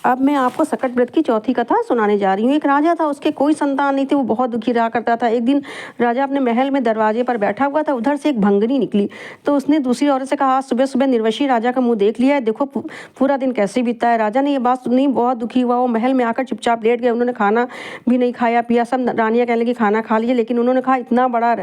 अब मैं आपको सकट व्रत की चौथी कथा सुनाने जा रही हूँ। एक राजा था, उसके कोई संतान नहीं थी, वो बहुत दुखी रहा करता था। एक दिन राजा अपने महल में दरवाजे पर बैठा हुआ था, उधर से एक भंगनी निकली तो उसने दूसरी औरत से कहा, आज सुबह सुबह निर्वशी राजा का मुंह देख लिया है, देखो पूरा दिन कैसे बीतता है। राजा ने ये बात सुनी, बहुत दुखी हुआ। वो महल में आकर चुपचाप लेट गए। उन्होंने खाना भी नहीं खाया पिया। सब रानियाँ कहने लगी खाना खा लीजिए, लेकिन उन्होंने कहा इतना बड़ा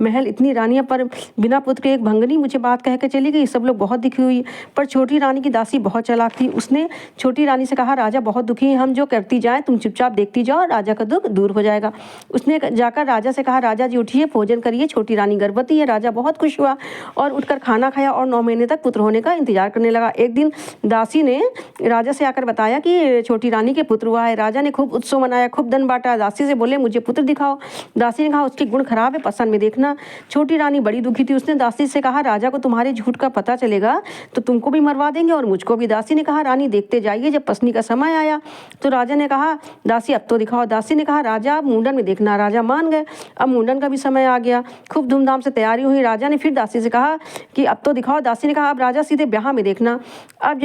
महल, इतनी रानियाँ, पर बिना पुत्र के एक भंगनी मुझे बात कह के चली गई। सब लोग बहुत दुखी हुई। पर छोटी रानी की दासी बहुत चालाक थी। उसने छोटी रानी से कहा, राजा बहुत दुखी हैं, हम जो करती जाएं तुम चुपचाप देखती जाओ, राजा का दुख दूर हो जाएगा। उसने जाकर राजा से कहा, राजा जी उठिए, भोजन करिए, छोटी रानी गर्भवती है। राजा बहुत खुश हुआ और उठकर खाना खाया और 9 महीने तक पुत्र होने का इंतजार करने लगा। एक दिन दासी ने राजा से आकर बताया कि छोटी रानी के पुत्र हुआ है। राजा ने खूब उत्सव मनाया, खूब धन बांटा। दासी से बोले, मुझे पुत्र दिखाओ। दासी ने कहा, उसके गुण खराब है, पसंद में देखना। छोटी रानी बड़ी दुखी थी। उसने दासी से कहा, राजा को तुम्हारे झूठ का पता चलेगा तो तुमको भी मरवा देंगे और मुझको भी। दासी ने कहा, रानी देखते जाइए। जब पसनी का समय आया तो राजा ने कहा, दासी अब तो दिखाओ। दासी ने कहा, राजा मुंडन में देखना। राजा मान गए। अब मुंडन का भी समय आ गया, खूब धूमधाम से तैयारी हुई। राजा ने फिर दासी से कहा कि अब तो दिखाओ। दासी ने कहा, अब राजा सीधे ब्याह में देखना। अब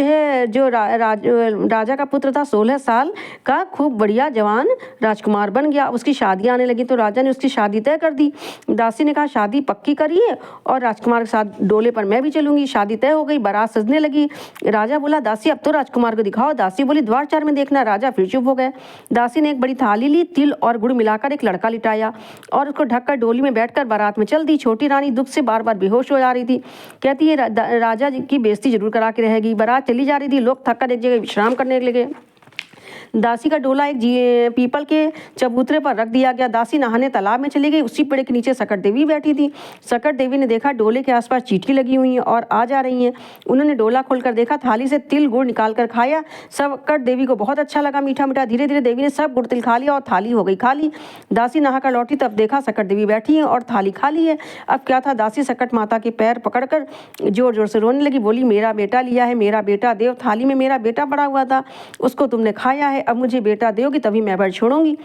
जो राजा का पुत्र था 16 साल का, खूब बढ़िया जवान राजकुमार बन गया। उसकी शादी आने लगी तो राजा ने उसकी शादी तय कर दी। दासी ने कहा, शादी पक्की करिए और राजकुमार के साथ डोले पर मैं भी चलूंगी। शादी तय हो गई, बारात सजने लगी। राजा बोला, दासी अब तो राजकुमार को दिखाओ। दासी बोली, द्वार चार में देखना। राजा फिर चुप हो गए। दासी ने एक बड़ी थाली ली, तिल और गुड़ मिलाकर एक लड़का लिटाया और उसको ढककर डोली में बैठकर बारात में चल दी। छोटी रानी दुख से बार बार बेहोश हो जा रही थी। कहती है, राजा जी की बेइज्जती जरूर करा के रहेगी। बारात चली जा रही थी, लोग थककर एक जगह विश्राम करने लगे। दासी का डोला एक पीपल के चबूतरे पर रख दिया गया। दासी नहाने तालाब में चली गई। उसी पेड़ के नीचे सकट देवी बैठी थी। सकट देवी ने देखा डोले के आसपास चींटी लगी हुई हैं और आ जा रही हैं। उन्होंने डोला खोलकर देखा, थाली से तिल गुड़ निकाल कर खाया। सकट देवी को बहुत अच्छा लगा, मीठा मीठा। धीरे धीरे देवी ने सब गुड़ तिल खा लिया और थाली हो गई खाली। दासी नहाकर लौटी, तब देखा सकट देवी बैठी है और थाली खाली है। अब क्या था, दासी सकट माता के पैर पकड़कर जोर जोर से रोने लगी। बोली, मेरा बेटा लिया है, मेरा बेटा देव। थाली में मेरा बेटा पड़ा हुआ था, उसको तुमने खाया है। अब मुझे बेटा दोगी तभी मैं पैर छोड़ूंगी।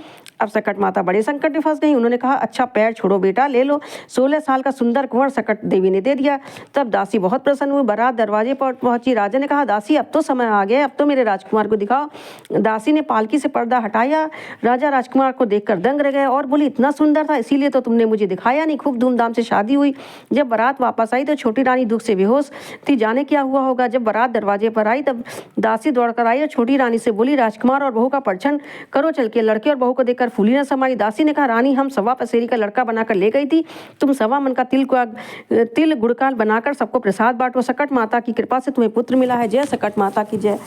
अब सकट माता बड़े संकट में फंस गई। उन्होंने कहा, अच्छा पैर छोड़ो बेटा, ले लो। 16 साल का सुंदर कुंवर सकट देवी ने दे दिया। तब दासी बहुत प्रसन्न हुई। बारात दरवाजे पर पहुंची। राजा ने कहा, दासी अब तो समय आ गया, अब तो मेरे राजकुमार को दिखाओ। दासी ने पालकी से पर्दा हटाया। राजा राजकुमार को देखकर दंग रह गए और बोली, इतना सुंदर था इसीलिए तो तुमने मुझे दिखाया नहीं। खूब धूमधाम से शादी हुई। जब बारात वापस आई तो छोटी रानी दुख से बेहोश थी, जाने क्या हुआ होगा। जब बारात दरवाजे पर आई तब दासी दौड़कर आई और छोटी रानी से बोली, राजकुमार और बहू का परिछन करो चल के। लड़के और बहू को देखकर फूली न समाई। दासी ने कहा, रानी हम सवा पसेरी का लड़का बनाकर ले गई थी, तुम सवा मन का तिल गुड़काल बनाकर सबको प्रसाद बांटो। सकट माता की कृपा से तुम्हें पुत्र मिला है। जय सकट माता की जय।